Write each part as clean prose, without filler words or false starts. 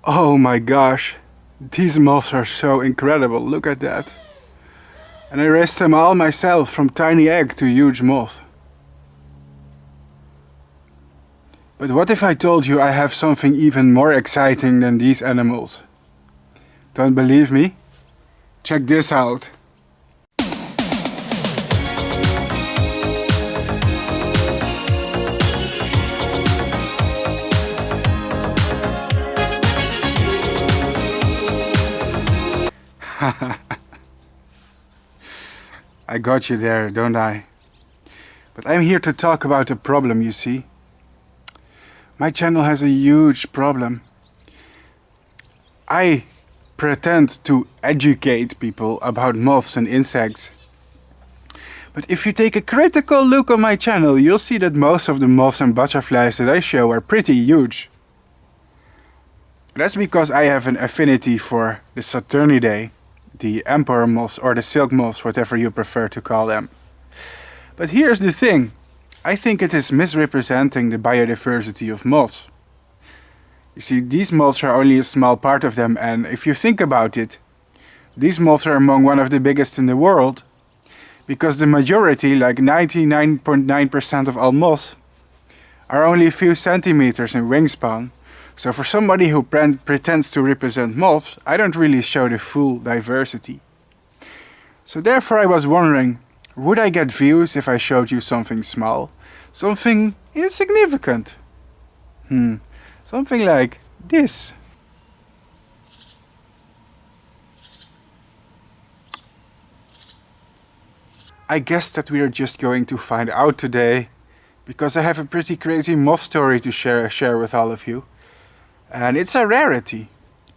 Oh my gosh, these moths are so incredible, look at that. And I raised them all myself, from tiny egg to huge moth. But what if I told you I have something even more exciting than these animals? Don't believe me? Check this out. I got you there, don't I? But I'm here to talk about a problem, you see. My channel has a huge problem. I pretend to educate people about moths and insects. But if you take a critical look on my channel, you'll see that most of the moths and butterflies that I show are pretty huge. That's because I have an affinity for the Saturnidae, the emperor moths or the silk moths, whatever you prefer to call them. But here's the thing. I think it is misrepresenting the biodiversity of moths. You see, these moths are only a small part of them, and if you think about it, these moths are among one of the biggest in the world, because the majority, like 99.9% of all moths, are only a few centimeters in wingspan. So for somebody who pretends to represent moths, I don't really show the full diversity. So therefore I was wondering, would I get views if I showed you something small? Something insignificant? Something like this. I guess that we are just going to find out today, because I have a pretty crazy moth story to share with all of you. And it's a rarity.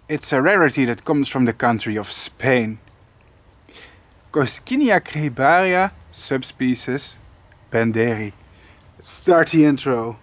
It's a rarity that comes from the country of Spain. Coscinia cribraria, subspecies benderi. Let's start the intro.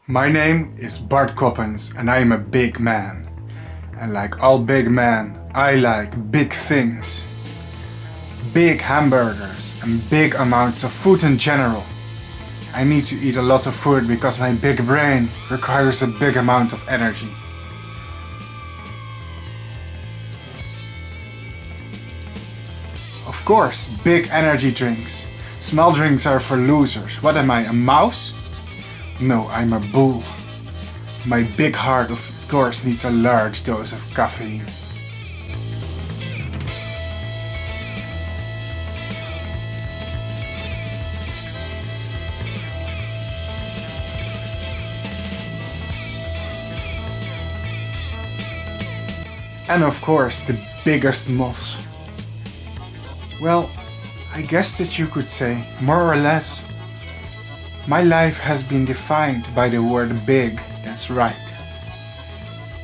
My name is Bart Coppens and I am a big man. And like all big men, I like big things. Big hamburgers and big amounts of food in general. I need to eat a lot of food because my big brain requires a big amount of energy. Of course, big energy drinks. Small drinks are for losers. What am I, a mouse? No, I'm a bull. My big heart, of course, needs a large dose of caffeine. And of course, the biggest moths. Well, I guess that you could say, more or less, my life has been defined by the word big, that's right.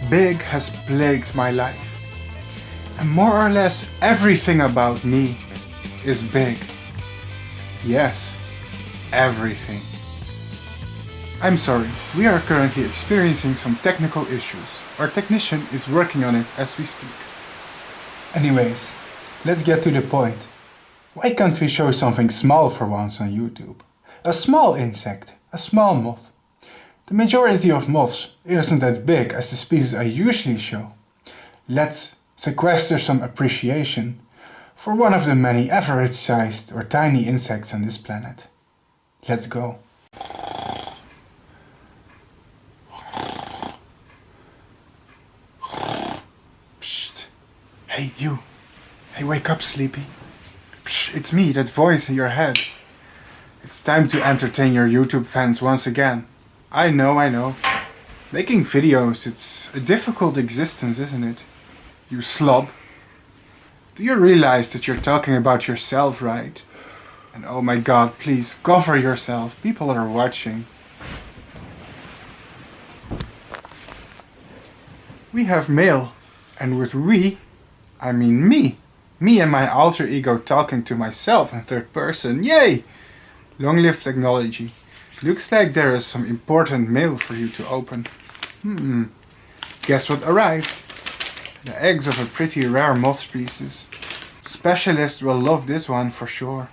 Big has plagued my life. And more or less everything about me is big. Yes, everything. I'm sorry, we are currently experiencing some technical issues. Our technician is working on it as we speak. Anyways, let's get to the point. Why can't we show something small for once on YouTube? A small insect, a small moth. The majority of moths isn't that big as the species I usually show. Let's sequester some appreciation for one of the many average-sized or tiny insects on this planet. Let's go. Psst. Hey you. Hey, wake up, sleepy. Psst. Shh, it's me, that voice in your head. It's time to entertain your YouTube fans once again. I know. Making videos, it's a difficult existence, isn't it? You slob. Do you realize that you're talking about yourself, right? And oh my god, please cover yourself. People are watching. We have mail. And with we, I mean me. Me and my alter ego talking to myself in third person. Yay! Long live technology. Looks like there is some important mail for you to open. Guess what arrived? The eggs of a pretty rare moth species. Specialists will love this one for sure.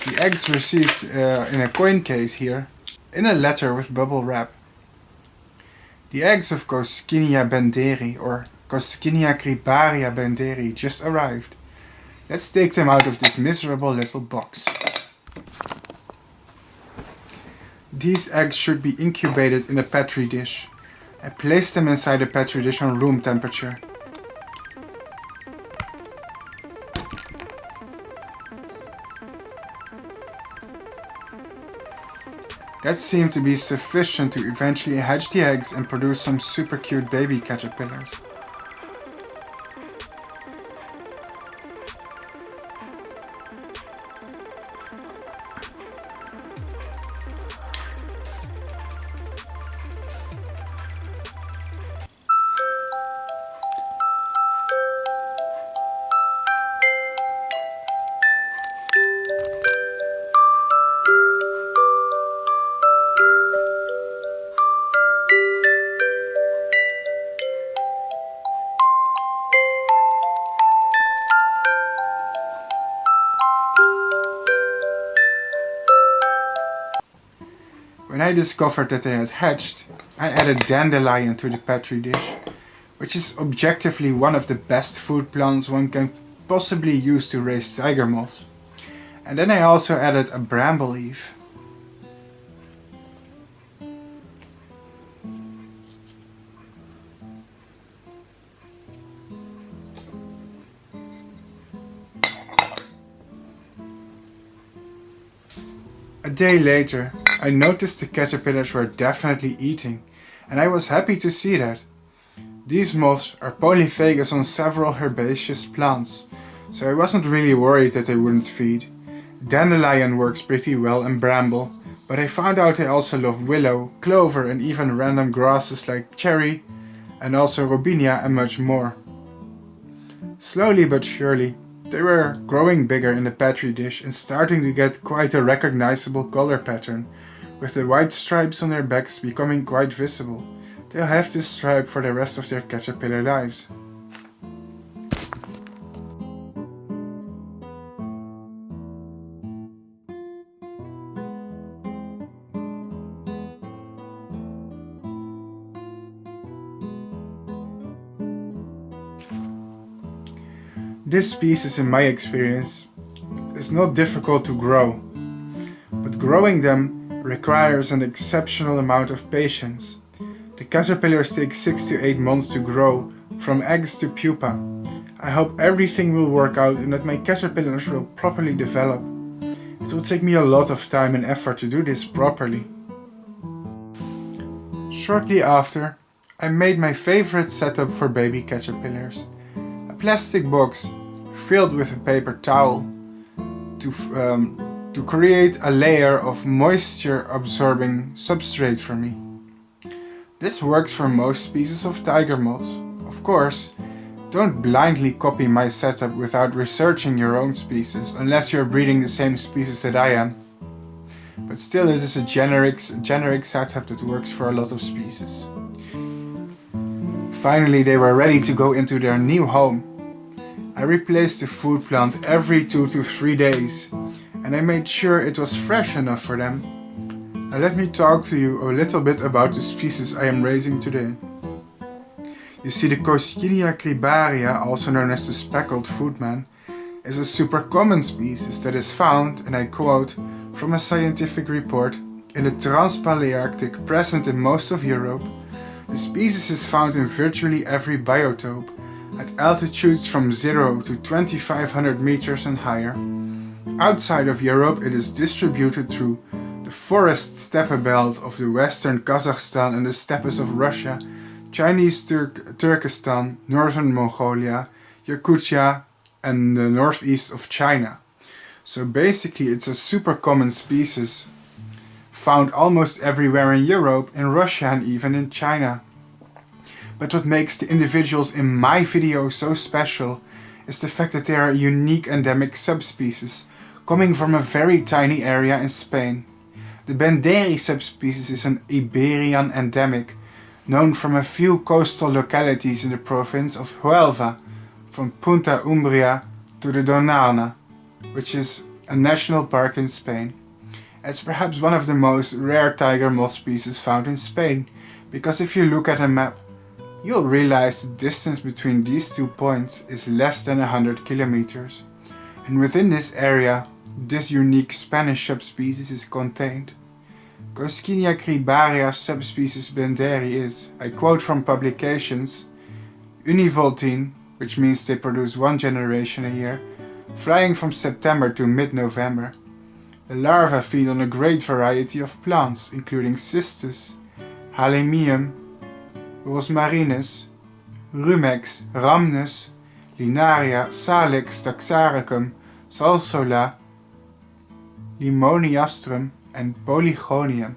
The eggs received in a coin case here, in a letter with bubble wrap. The eggs of Coscinia benderi or Coscinia cribraria benderi just arrived. Let's take them out of this miserable little box. These eggs should be incubated in a petri dish. I placed them inside a petri dish on room temperature. That seemed to be sufficient to eventually hatch the eggs and produce some super cute baby caterpillars. When I discovered that they had hatched, I added dandelion to the petri dish, which is objectively one of the best food plants one can possibly use to raise tiger moths. And then I also added a bramble leaf. A day later, I noticed the caterpillars were definitely eating, and I was happy to see that. These moths are polyphagous on several herbaceous plants, so I wasn't really worried that they wouldn't feed. Dandelion works pretty well and bramble, but I found out they also love willow, clover and even random grasses like cherry, and also robinia and much more. Slowly but surely, they were growing bigger in the petri dish and starting to get quite a recognizable color pattern, with the white stripes on their backs becoming quite visible. They'll have this stripe for the rest of their caterpillar lives. This species, in my experience, is not difficult to grow, but growing them requires an exceptional amount of patience. The caterpillars take 6 to 8 months to grow, from eggs to pupa. I hope everything will work out and that my caterpillars will properly develop. It will take me a lot of time and effort to do this properly. Shortly after, I made my favorite setup for baby caterpillars. A plastic box filled with a paper towel to create a layer of moisture absorbing substrate for me. This works for most species of tiger moths. Of course, don't blindly copy my setup without researching your own species, unless you're breeding the same species that I am. But still, it is a generic setup that works for a lot of species. Finally, they were ready to go into their new home. I replaced the food plant every 2 to 3 days, and I made sure it was fresh enough for them. Now let me talk to you a little bit about the species I am raising today. You see, the Coscinia cribraria, also known as the speckled foodman, is a super common species that is found, and I quote from a scientific report, in the Trans-Palearctic present in most of Europe. The species is found in virtually every biotope, at altitudes from 0 to 2500 meters and higher. Outside of Europe, it is distributed through the forest steppe belt of the western Kazakhstan and the steppes of Russia, Chinese Turkestan, northern Mongolia, Yakutia, and the northeast of China. So basically it's a super common species, found almost everywhere in Europe, in Russia and even in China. But what makes the individuals in my video so special is the fact that they are a unique endemic subspecies, coming from a very tiny area in Spain. The benderi subspecies is an Iberian endemic, known from a few coastal localities in the province of Huelva, from Punta Umbria to the Donana, which is a national park in Spain. It's perhaps one of the most rare tiger moth species found in Spain, because if you look at a map, you'll realize the distance between these 2 points is less than 100 kilometers. And within this area, this unique Spanish subspecies is contained. Coscinia cribraria subspecies benderi is, I quote from publications, univoltine, which means they produce 1 generation a year, flying from September to mid-November. The larvae feed on a great variety of plants, including cistus, halemium, rosmarinus, rumex, rhamnus, linaria, salix, taxaricum, salsola, limoniastrum, and polygonium.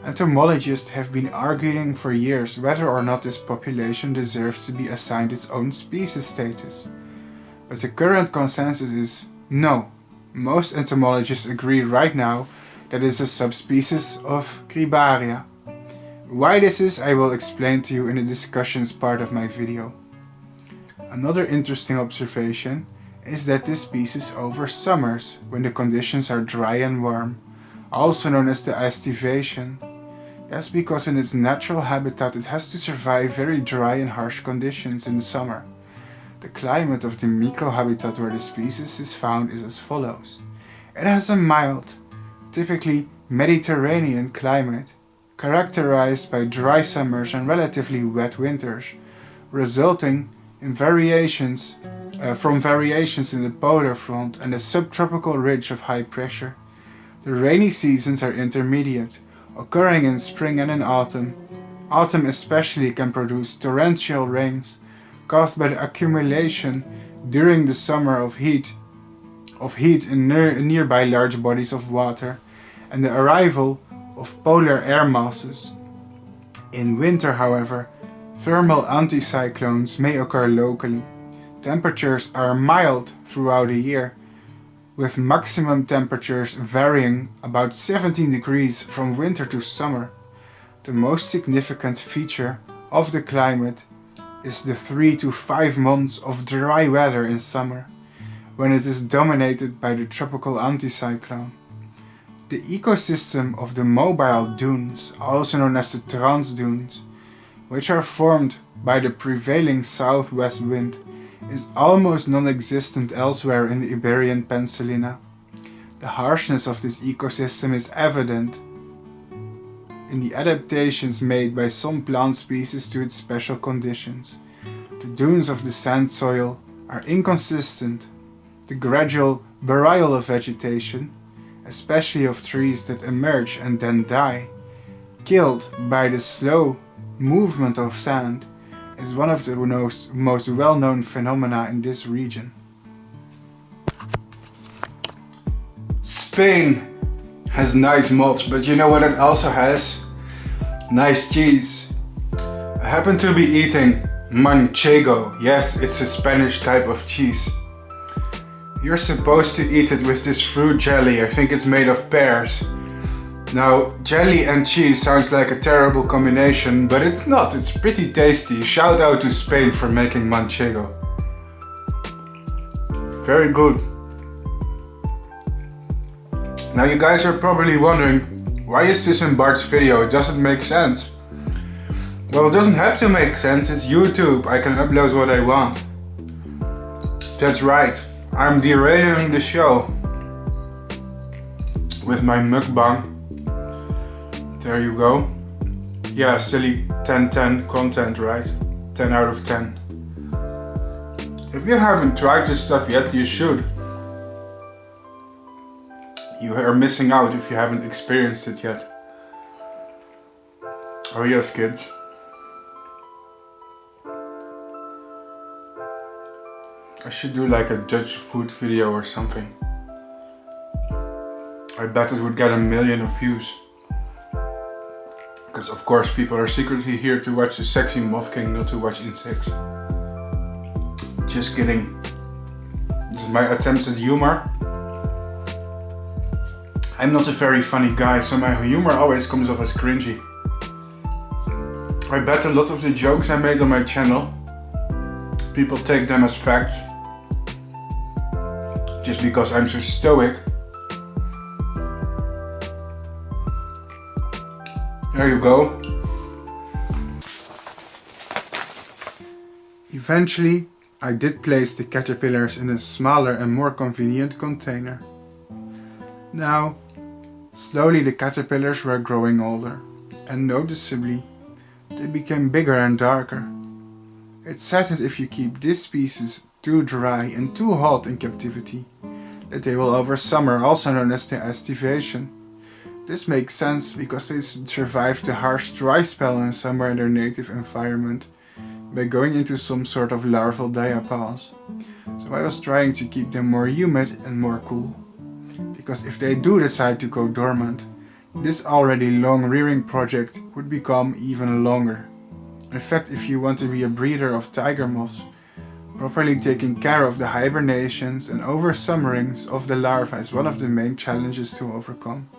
Entomologists have been arguing for years whether or not this population deserves to be assigned its own species status. But the current consensus is no. Most entomologists agree right now that it is a subspecies of cribraria. Why this is, I will explain to you in the discussions part of my video. Another interesting observation is that this species oversummers when the conditions are dry and warm, also known as the aestivation. That's because in its natural habitat it has to survive very dry and harsh conditions in the summer. The climate of the microhabitat where the species is found is as follows. It has a mild, typically Mediterranean climate, characterized by dry summers and relatively wet winters, resulting in variations in the polar front and the subtropical ridge of high pressure. The rainy seasons are intermediate, occurring in spring and in autumn. Autumn especially can produce torrential rains caused by the accumulation during the summer of heat in nearby large bodies of water and the arrival of polar air masses. In winter, however, thermal anticyclones may occur locally. Temperatures are mild throughout the year, with maximum temperatures varying about 17 degrees from winter to summer. The most significant feature of the climate is the 3 to 5 months of dry weather in summer, when it is dominated by the tropical anticyclone. The ecosystem of the mobile dunes, also known as the transdunes, which are formed by the prevailing southwest wind, is almost non-existent elsewhere in the Iberian Peninsula. The harshness of this ecosystem is evident in the adaptations made by some plant species to its special conditions. The dunes of the sand soil are inconsistent. The gradual burial of vegetation, especially of trees that emerge and then die, killed by the slow movement of sand, is one of the most well-known phenomena in this region. Spain has nice moths, but you know what it also has? Nice cheese. I happen to be eating manchego. Yes, it's a Spanish type of cheese. You're supposed to eat it with this fruit jelly. I think it's made of pears. Now, jelly and cheese sounds like a terrible combination, but it's not. It's pretty tasty. Shout out to Spain for making manchego. Very good. Now you guys are probably wondering, why is this in Bart's video? It doesn't make sense. Well, it doesn't have to make sense. It's YouTube. I can upload what I want. That's right. I'm derailing the show with my mukbang. There you go. Yeah, silly 10-10 content, right? 10 out of 10. If you haven't tried this stuff yet, you should. You are missing out if you haven't experienced it yet. Oh yes, kids. I should do like a Dutch food video or something. I bet it would get 1 million views. Because of course people are secretly here to watch the sexy Moth King, not to watch insects. Just kidding. This is my attempts at humor. I'm not a very funny guy, so my humor always comes off as cringy. I bet a lot of the jokes I made on my channel, people take them as facts. Just because I'm so stoic. There you go. Eventually, I did place the caterpillars in a smaller and more convenient container. Now, slowly the caterpillars were growing older, and noticeably, they became bigger and darker. It's said that if you keep this species too dry and too hot in captivity, that they will over summer, also known as the estivation. This makes sense because they survive the harsh dry spell in summer in their native environment by going into some sort of larval diapause. So I was trying to keep them more humid and more cool. Because if they do decide to go dormant, this already long rearing project would become even longer. In fact, if you want to be a breeder of tiger moths, properly taking care of the hibernations and oversummerings of the larvae is one of the main challenges to overcome.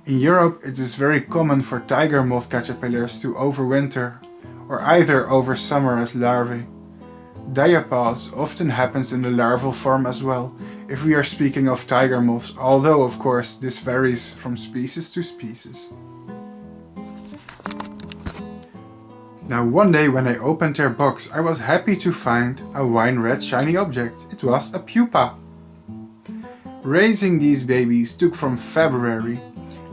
In Europe, it is very common for tiger moth caterpillars to overwinter or either oversummer as larvae. Diapause often happens in the larval form as well, if we are speaking of tiger moths, although of course this varies from species to species. Now one day when I opened their box, I was happy to find a wine red shiny object. It was a pupa. Raising these babies took from February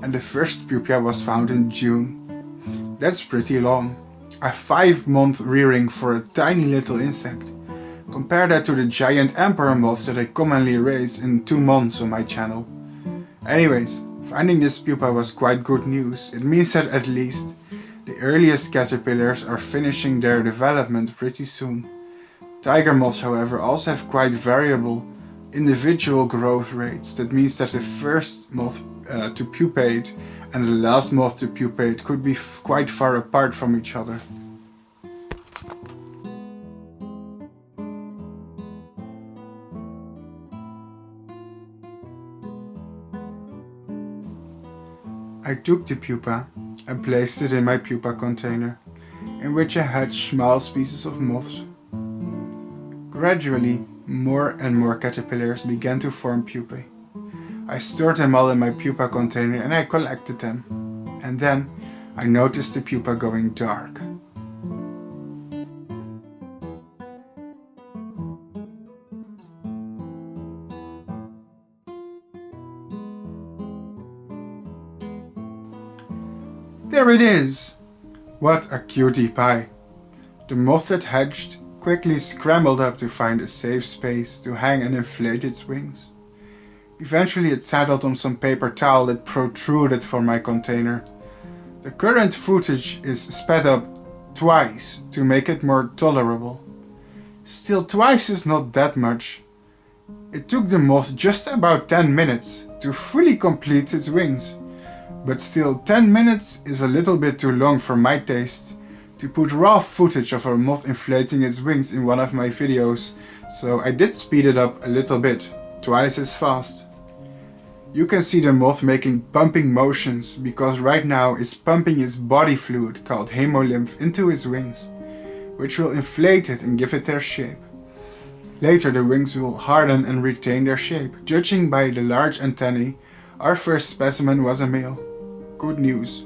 and the first pupa was found in June. That's pretty long. A 5-month rearing for a tiny little insect. Compare that to the giant emperor moths that I commonly raise in 2 months on my channel. Anyways, finding this pupa was quite good news. It means that at least the earliest caterpillars are finishing their development pretty soon. Tiger moths, however, also have quite variable individual growth rates. That means that the first moth to pupate and the last moth to pupate could be quite far apart from each other. I took the pupa and placed it in my pupa container, in which I hatched small species of moths. Gradually, more and more caterpillars began to form pupae. I stored them all in my pupa container and I collected them. And then I noticed the pupa going dark. There it is! What a cutie pie! The moth that hatched quickly scrambled up to find a safe space to hang and inflate its wings. Eventually it settled on some paper towel that protruded from my container. The current footage is sped up twice to make it more tolerable. Still, twice is not that much. It took the moth just about 10 minutes to fully complete its wings. But still, 10 minutes is a little bit too long for my taste to put raw footage of a moth inflating its wings in one of my videos, so I did speed it up a little bit, twice as fast. You can see the moth making pumping motions because right now it's pumping its body fluid called hemolymph into its wings, which will inflate it and give it their shape. Later the wings will harden and retain their shape. Judging by the large antennae, our first specimen was a male. Good news.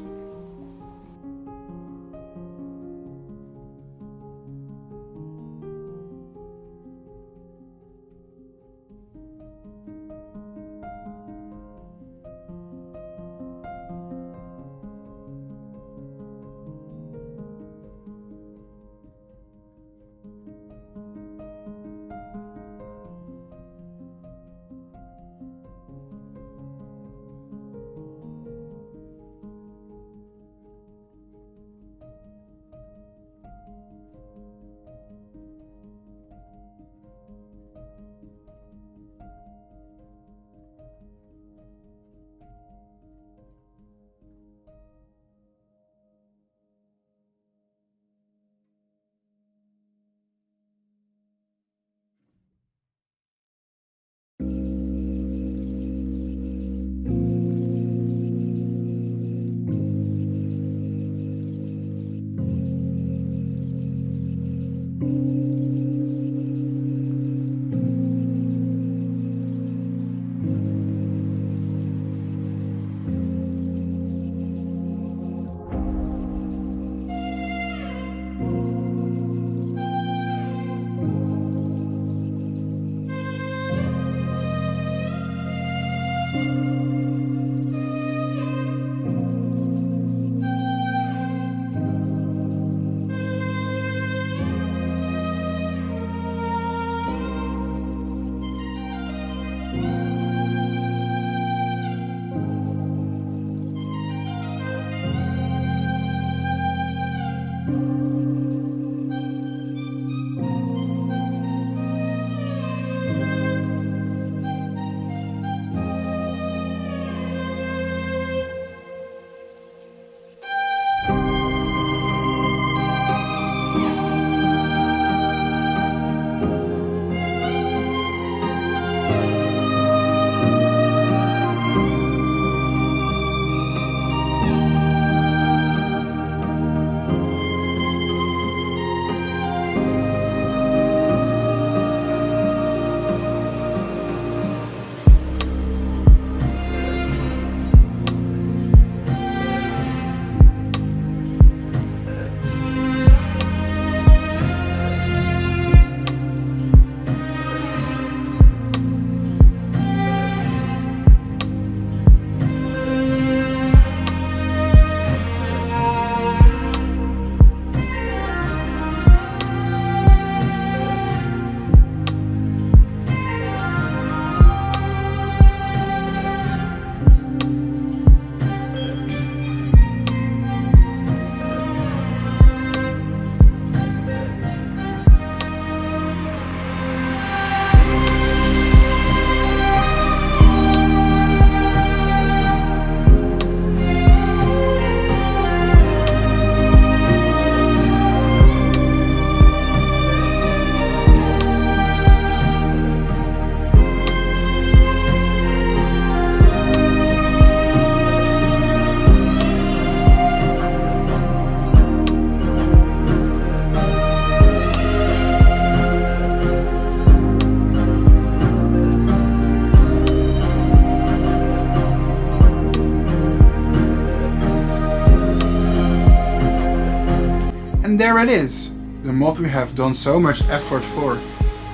there it is, the moth we have done so much effort for.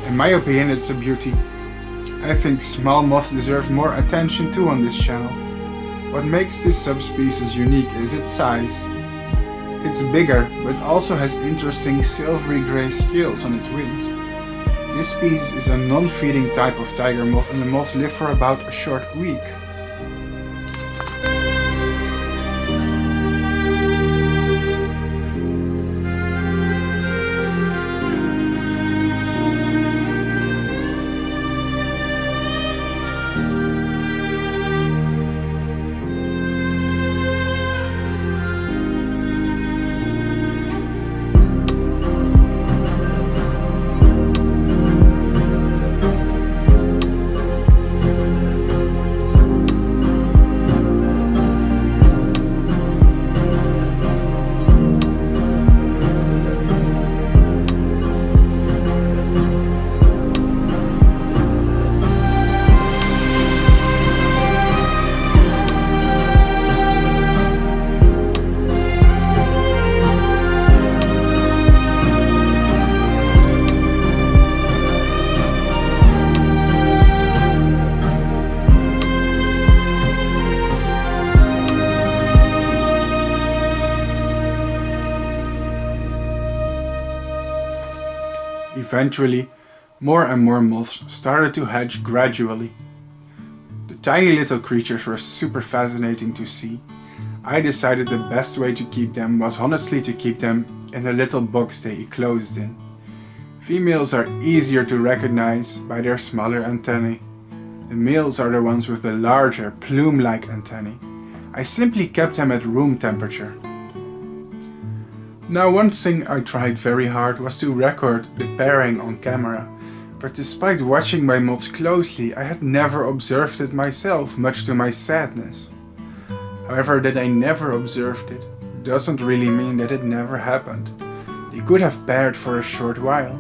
In my opinion, it's a beauty. I think small moths deserve more attention too on this channel. What makes this subspecies unique is its size. It's bigger, but also has interesting silvery grey scales on its wings. This species is a non-feeding type of tiger moth, and the moths live for about a short week. Eventually, more and more moths started to hatch gradually. The tiny little creatures were super fascinating to see. I decided the best way to keep them was honestly to keep them in a little box they enclosed in. Females are easier to recognize by their smaller antennae. The males are the ones with the larger, plume-like antennae. I simply kept them at room temperature. Now, one thing I tried very hard was to record the pairing on camera, but despite watching my moths closely, I had never observed it myself, much to my sadness. However, that I never observed it doesn't really mean that it never happened. They could have paired for a short while.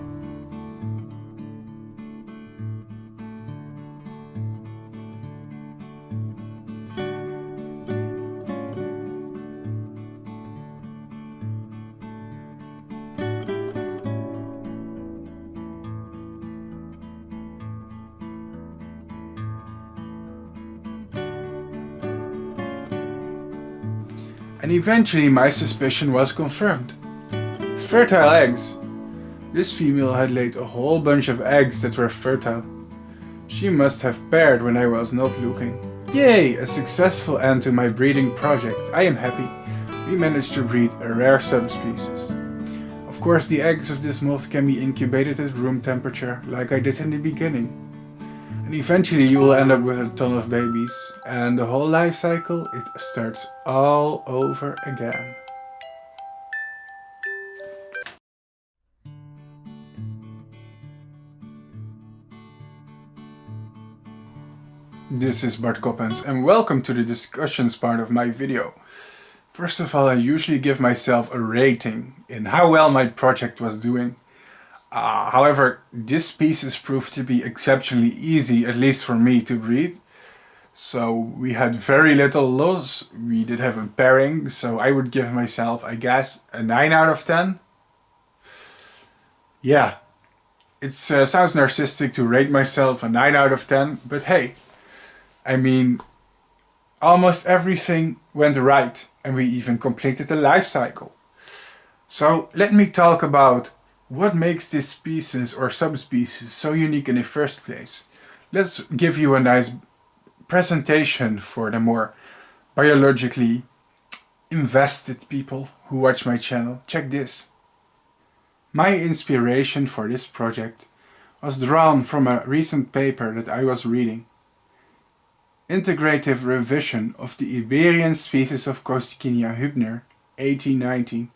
And eventually my suspicion was confirmed. Fertile eggs! This female had laid a whole bunch of eggs that were fertile. She must have paired when I was not looking. Yay! A successful end to my breeding project. I am happy. We managed to breed a rare subspecies. Of course, the eggs of this moth can be incubated at room temperature, like I did in the beginning. And eventually you will end up with a ton of babies, and the whole life cycle, it starts all over again. This is Bart Coppens, and welcome to the discussions part of my video. First of all, I usually give myself a rating in how well my project was doing. However, this species proved to be exceptionally easy, at least for me, to breed. So we had very little loss. We did have a pairing, so I would give myself, I guess, a 9 out of 10. Yeah, it sounds narcissistic to rate myself a 9 out of 10, but hey, I mean, almost everything went right, and we even completed the life cycle. So let me talk about what makes this species or subspecies so unique in the first place. Let's give you a nice presentation for the more biologically invested people who watch my channel. Check this. My inspiration for this project was drawn from a recent paper that I was reading. Integrative revision of the Iberian species of Coscinia hübner, 1819,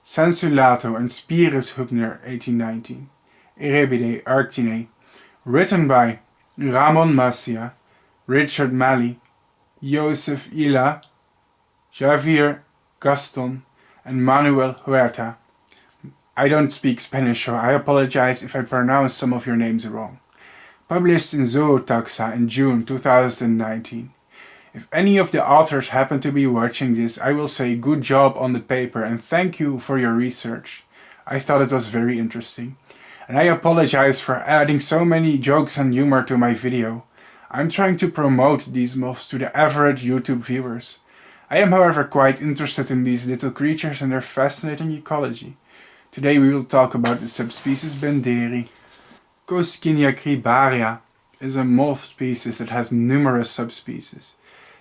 Sensulato and Spirus hübner, 1819, Erebidae arctinae, written by Ramon Macia, Richard Malley, Joseph Illa, Javier Gaston, and Manuel Huerta. I don't speak Spanish, so I apologize if I pronounce some of your names wrong. Published in Zootaxa in June 2019. If any of the authors happen to be watching this, I will say good job on the paper and thank you for your research. I thought it was very interesting. And I apologize for adding so many jokes and humor to my video. I'm trying to promote these moths to the average YouTube viewers. I am however quite interested in these little creatures and their fascinating ecology. Today we will talk about the subspecies benderi. Coscinia cribraria is a moth species that has numerous subspecies.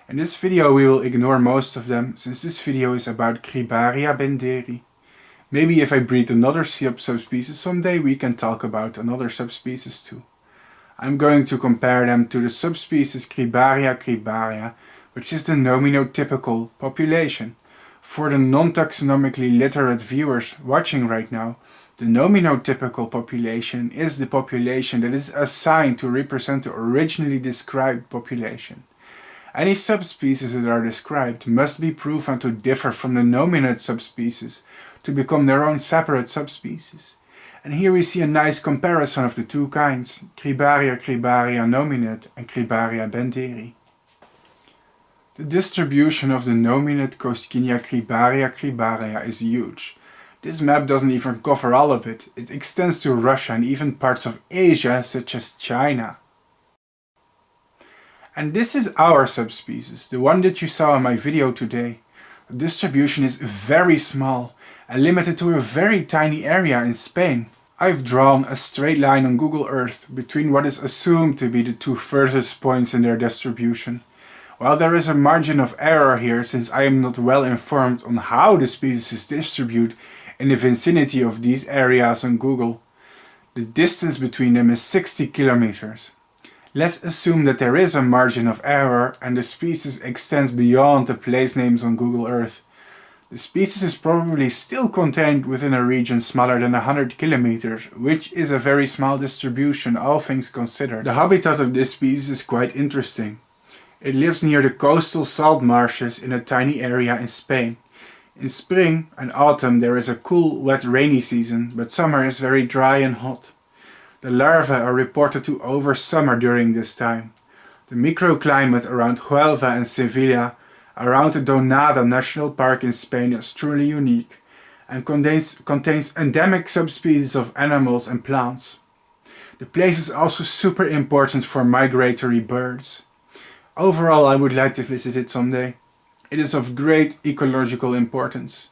In this video we will ignore most of them, since this video is about cribraria benderi. Maybe if I breed another subspecies someday we can talk about another subspecies too. I'm going to compare them to the subspecies cribraria cribraria, which is the nominotypical population. For the non-taxonomically literate viewers watching right now, the nominotypical population is the population that is assigned to represent the originally described population. Any subspecies that are described must be proven to differ from the nominate subspecies to become their own separate subspecies. And here we see a nice comparison of the two kinds, cribraria cribraria nominate and cribraria benderi. The distribution of the nominate Coscinia cribraria cribraria is huge. This map doesn't even cover all of it. It extends to Russia and even parts of Asia such as China. And this is our subspecies, the one that you saw in my video today. The distribution is very small and limited to a very tiny area in Spain. I've drawn a straight line on Google Earth between what is assumed to be the two furthest points in their distribution. While there is a margin of error here, since I am not well informed on how the species distribute in the vicinity of these areas on Google, the distance between them is 60 kilometers. Let's assume that there is a margin of error and the species extends beyond the place names on Google Earth. The species is probably still contained within a region smaller than 100 kilometers, which is a very small distribution, all things considered. The habitat of this species is quite interesting. It lives near the coastal salt marshes in a tiny area in Spain. In spring and autumn there is a cool, wet, rainy season, but summer is very dry and hot. The larvae are reported to oversummer during this time. The microclimate around Huelva and Sevilla, around the Donada National Park in Spain, is truly unique and contains endemic subspecies of animals and plants. The place is also super important for migratory birds. Overall, I would like to visit it someday. It is of great ecological importance.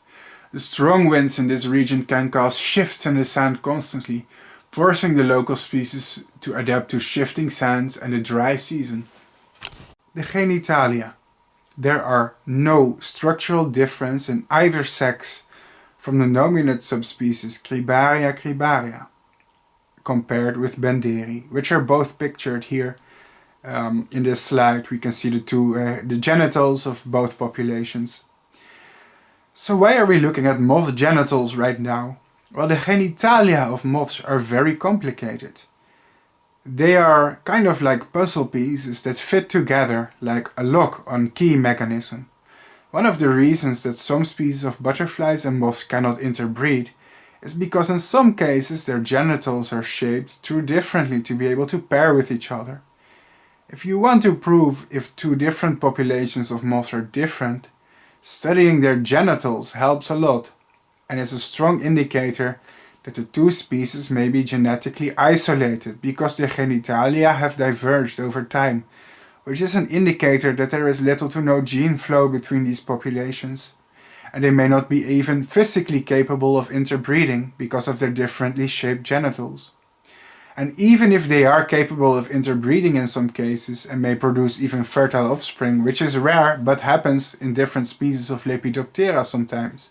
The strong winds in this region can cause shifts in the sand constantly, forcing the local species to adapt to shifting sands and the dry season. The genitalia. There are no structural difference in either sex from the nominate subspecies cribraria cribraria compared with benderi, which are both pictured here. In this slide we can see the genitals of both populations. So why are we looking at moth genitals right now? Well, the genitalia of moths are very complicated. They are kind of like puzzle pieces that fit together like a lock on key mechanism. One of the reasons that some species of butterflies and moths cannot interbreed is because in some cases their genitals are shaped too differently to be able to pair with each other. If you want to prove if two different populations of moths are different, studying their genitals helps a lot and is a strong indicator that the two species may be genetically isolated because their genitalia have diverged over time, which is an indicator that there is little to no gene flow between these populations, and they may not be even physically capable of interbreeding because of their differently shaped genitals. And even if they are capable of interbreeding in some cases and may produce even fertile offspring, which is rare but happens in different species of Lepidoptera sometimes,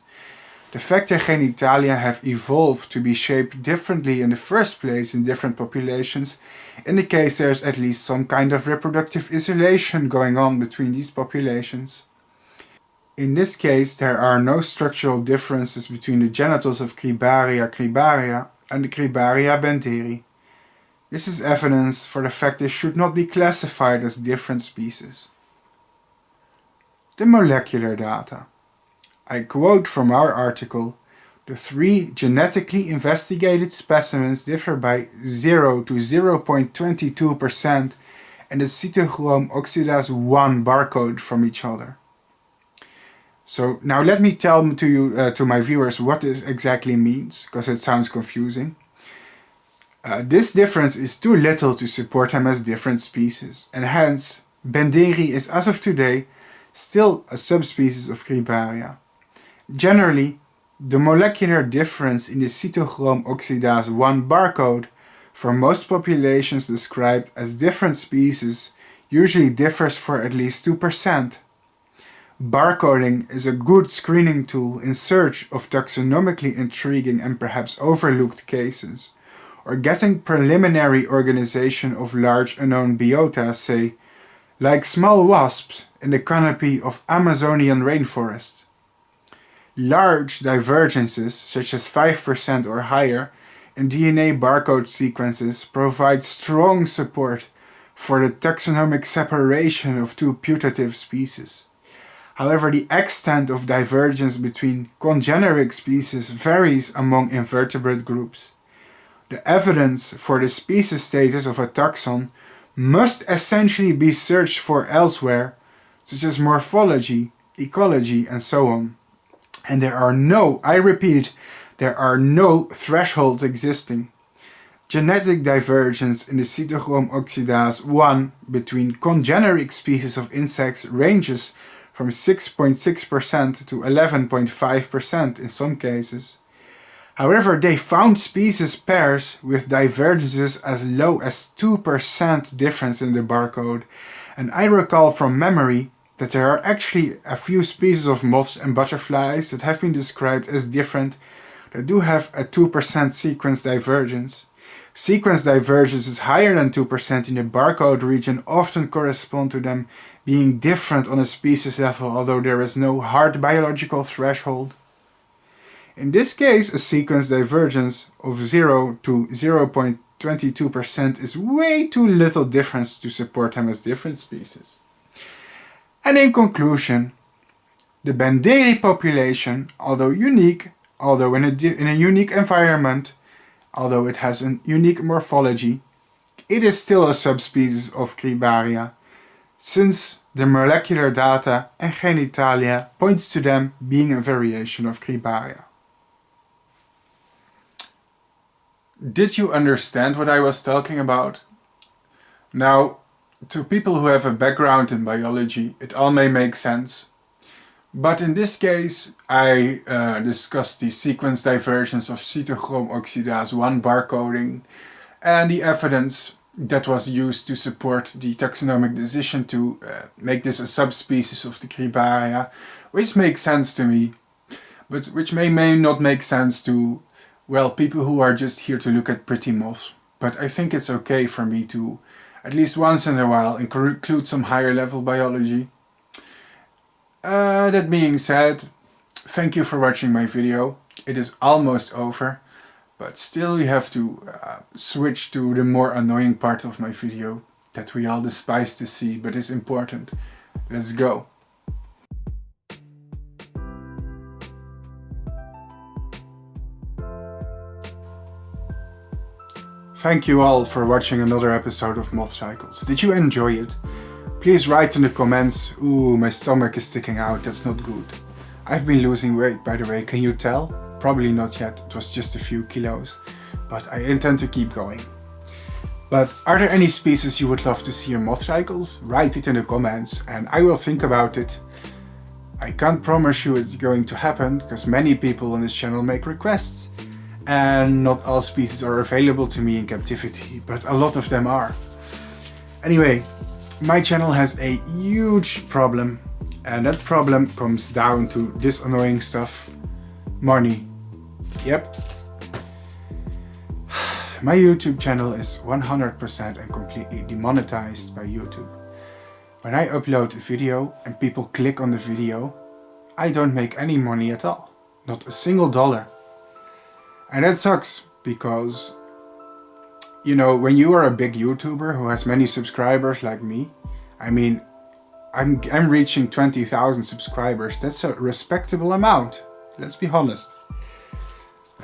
the fact their genitalia have evolved to be shaped differently in the first place in different populations indicates there is at least some kind of reproductive isolation going on between these populations. In this case, there are no structural differences between the genitals of cribraria cribraria and the cribraria benderi. This is evidence for the fact they should not be classified as different species. The molecular data. I quote from our article, "The three genetically investigated specimens differ by 0 to 0.22% in the cytochrome oxidase 1 barcode from each other." So now let me tell to you, to my viewers, what this exactly means, because it sounds confusing. This difference is too little to support them as different species, and hence benderi is as of today still a subspecies of cribraria. Generally, the molecular difference in the cytochrome oxidase 1 barcode for most populations described as different species usually differs for at least 2%. Barcoding is a good screening tool in search of taxonomically intriguing and perhaps overlooked cases, or getting preliminary organization of large unknown biota, say, like small wasps in the canopy of Amazonian rainforest. Large divergences, such as 5% or higher, in DNA barcode sequences provide strong support for the taxonomic separation of two putative species. However, the extent of divergence between congeneric species varies among invertebrate groups. The evidence for the species status of a taxon must essentially be searched for elsewhere, such as morphology, ecology, and so on. And there are no, I repeat, there are no thresholds existing. Genetic divergence in the cytochrome oxidase 1 between congeneric species of insects ranges from 6.6% to 11.5% in some cases. However, they found species pairs with divergences as low as 2% difference in the barcode, and I recall from memory that there are actually a few species of moths and butterflies that have been described as different that do have a 2% sequence divergence. Sequence divergences higher than 2% in the barcode region often correspond to them being different on a species level, although there is no hard biological threshold. In this case, a sequence divergence of 0 to 0.22% is way too little difference to support them as different species. And in conclusion, the benderi population, although unique, although in a unique environment, although it has a unique morphology, it is still a subspecies of cribraria, since the molecular data and genitalia points to them being a variation of cribraria. Did you understand what I was talking about? Now, to people who have a background in biology, it all may make sense. But in this case, I discussed the sequence divergence of cytochrome oxidase 1 barcoding and the evidence that was used to support the taxonomic decision to make this a subspecies of the cribraria, which makes sense to me, but which may not make sense to, well, people who are just here to look at pretty moths. But I think it's okay for me to, at least once in a while, include some higher level biology. That being said, thank you for watching my video. It is almost over, but still you have to switch to the more annoying part of my video that we all despise to see, but is important. Let's go. Thank you all for watching another episode of Mothcycles. Did you enjoy it? Please write in the comments, ooh, my stomach is sticking out, that's not good. I've been losing weight, by the way, can you tell? Probably not yet, it was just a few kilos, but I intend to keep going. But are there any species you would love to see in Mothcycles? Write it in the comments and I will think about it. I can't promise you it's going to happen, because many people on this channel make requests, and not all species are available to me in captivity, but a lot of them are. Anyway, my channel has a huge problem, and that problem comes down to this annoying stuff: money. Yep. My YouTube channel is 100% and completely demonetized by YouTube. When I upload a video and people click on the video, I don't make any money at all. Not a single dollar. And that sucks, because, you know, when you are a big YouTuber who has many subscribers like me, I mean, I'm reaching 20,000 subscribers. That's a respectable amount, let's be honest.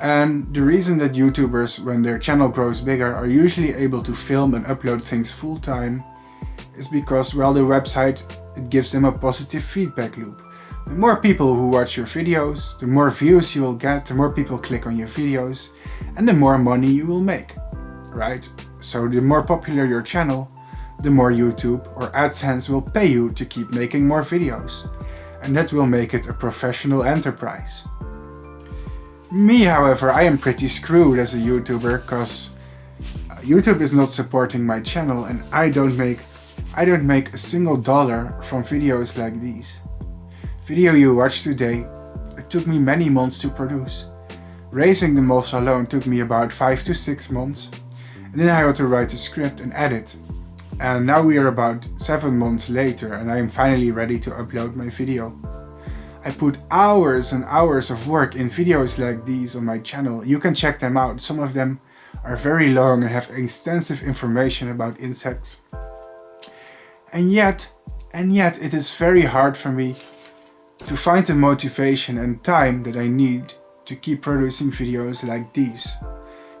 And the reason that YouTubers, when their channel grows bigger, are usually able to film and upload things full time is because, well, the website, it gives them a positive feedback loop. The more people who watch your videos, the more views you will get, the more people click on your videos, and the more money you will make, right? So the more popular your channel, the more YouTube or AdSense will pay you to keep making more videos. And that will make it a professional enterprise. Me, however, I am pretty screwed as a YouTuber because YouTube is not supporting my channel and I don't make a single dollar from videos like these. Video you watched today, it took me many months to produce. Raising the moths alone took me about 5 to 6 months. And then I had to write a script and edit. And now we are about 7 months later and I am finally ready to upload my video. I put hours and hours of work in videos like these on my channel. You can check them out. Some of them are very long and have extensive information about insects. And yet it is very hard for me to find the motivation and time that I need to keep producing videos like these.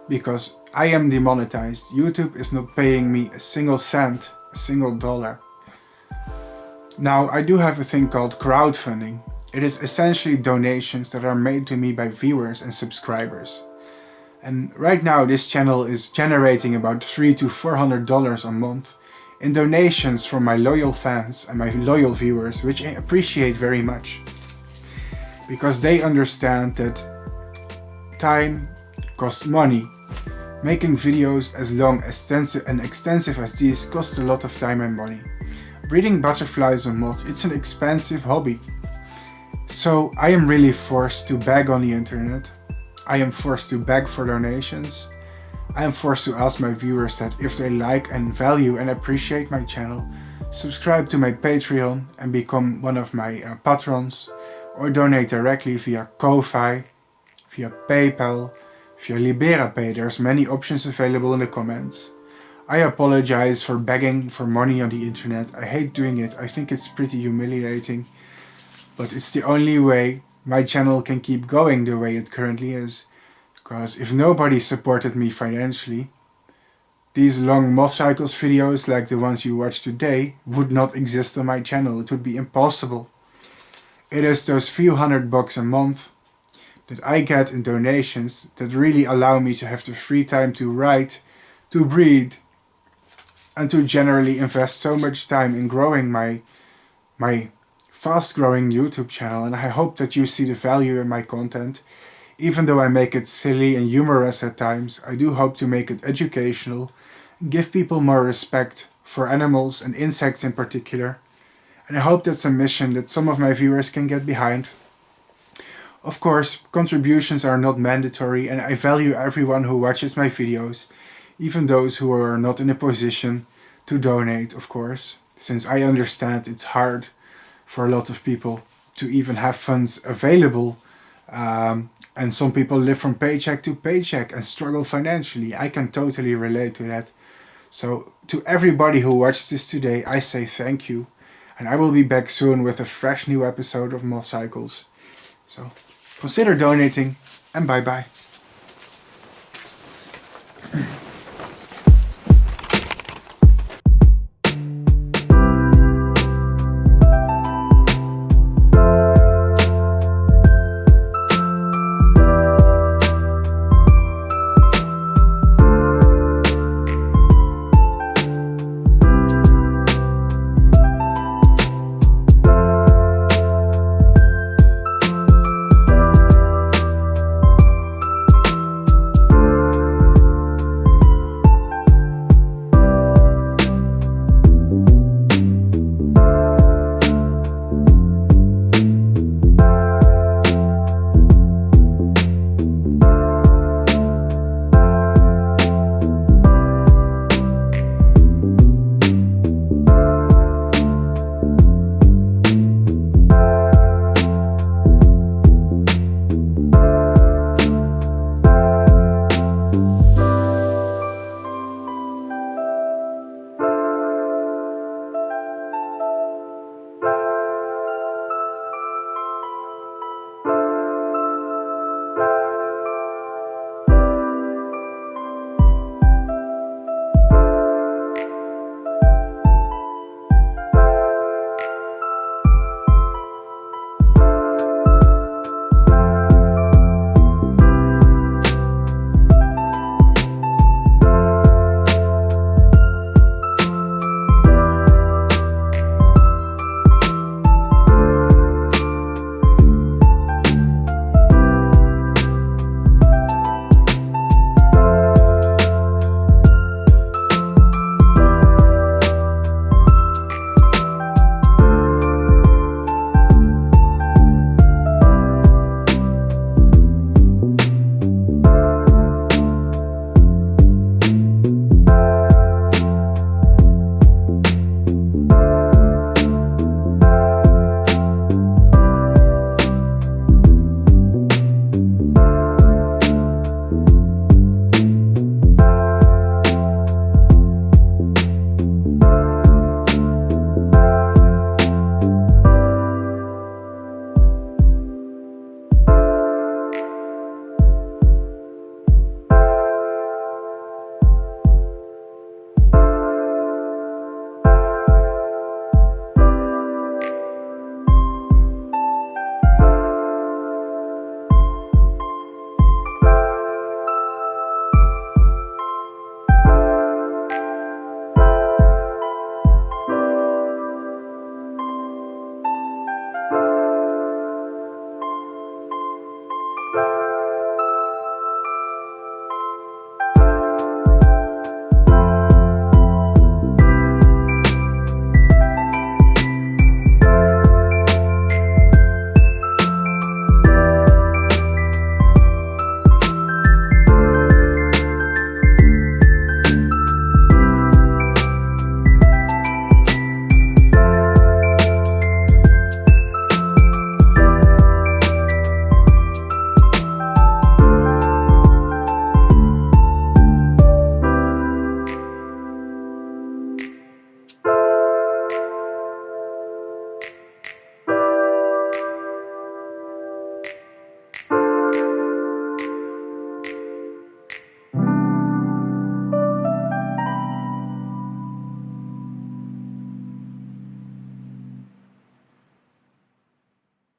Because I am demonetized. YouTube is not paying me a single cent, a single dollar. Now, I do have a thing called crowdfunding. It is essentially donations that are made to me by viewers and subscribers. And right now this channel is generating about $300 to $400 a month in donations from my loyal fans and my loyal viewers, which I appreciate very much. Because they understand that time costs money. Making videos as long, and extensive as these costs a lot of time and money. Breeding butterflies and moths, it's an expensive hobby. So I am really forced to beg on the internet. I am forced to beg for donations. I am forced to ask my viewers that if they like and value and appreciate my channel, subscribe to my Patreon and become one of my patrons, or donate directly via Ko-fi, via PayPal, via LiberaPay. There's many options available in the comments. I apologize for begging for money on the internet. I hate doing it. I think it's pretty humiliating. But it's the only way my channel can keep going the way it currently is. Because if nobody supported me financially, these long Mothcycles videos like the ones you watched today would not exist on my channel. It would be impossible. It is those few $100 a month that I get in donations that really allow me to have the free time to write, to breed, and to generally invest so much time in growing my fast-growing YouTube channel. And I hope that you see the value in my content. Even though I make it silly and humorous at times, I do hope to make it educational, and give people more respect for animals and insects in particular. And I hope that's a mission that some of my viewers can get behind. Of course, contributions are not mandatory and I value everyone who watches my videos, even those who are not in a position to donate, of course, since I understand it's hard for a lot of people to even have funds available, and some people live from paycheck to paycheck and struggle financially. I can totally relate to that. So to everybody who watched this today, I say thank you, and I will be back soon with a fresh new episode of Mothcycles. So consider donating, and bye bye.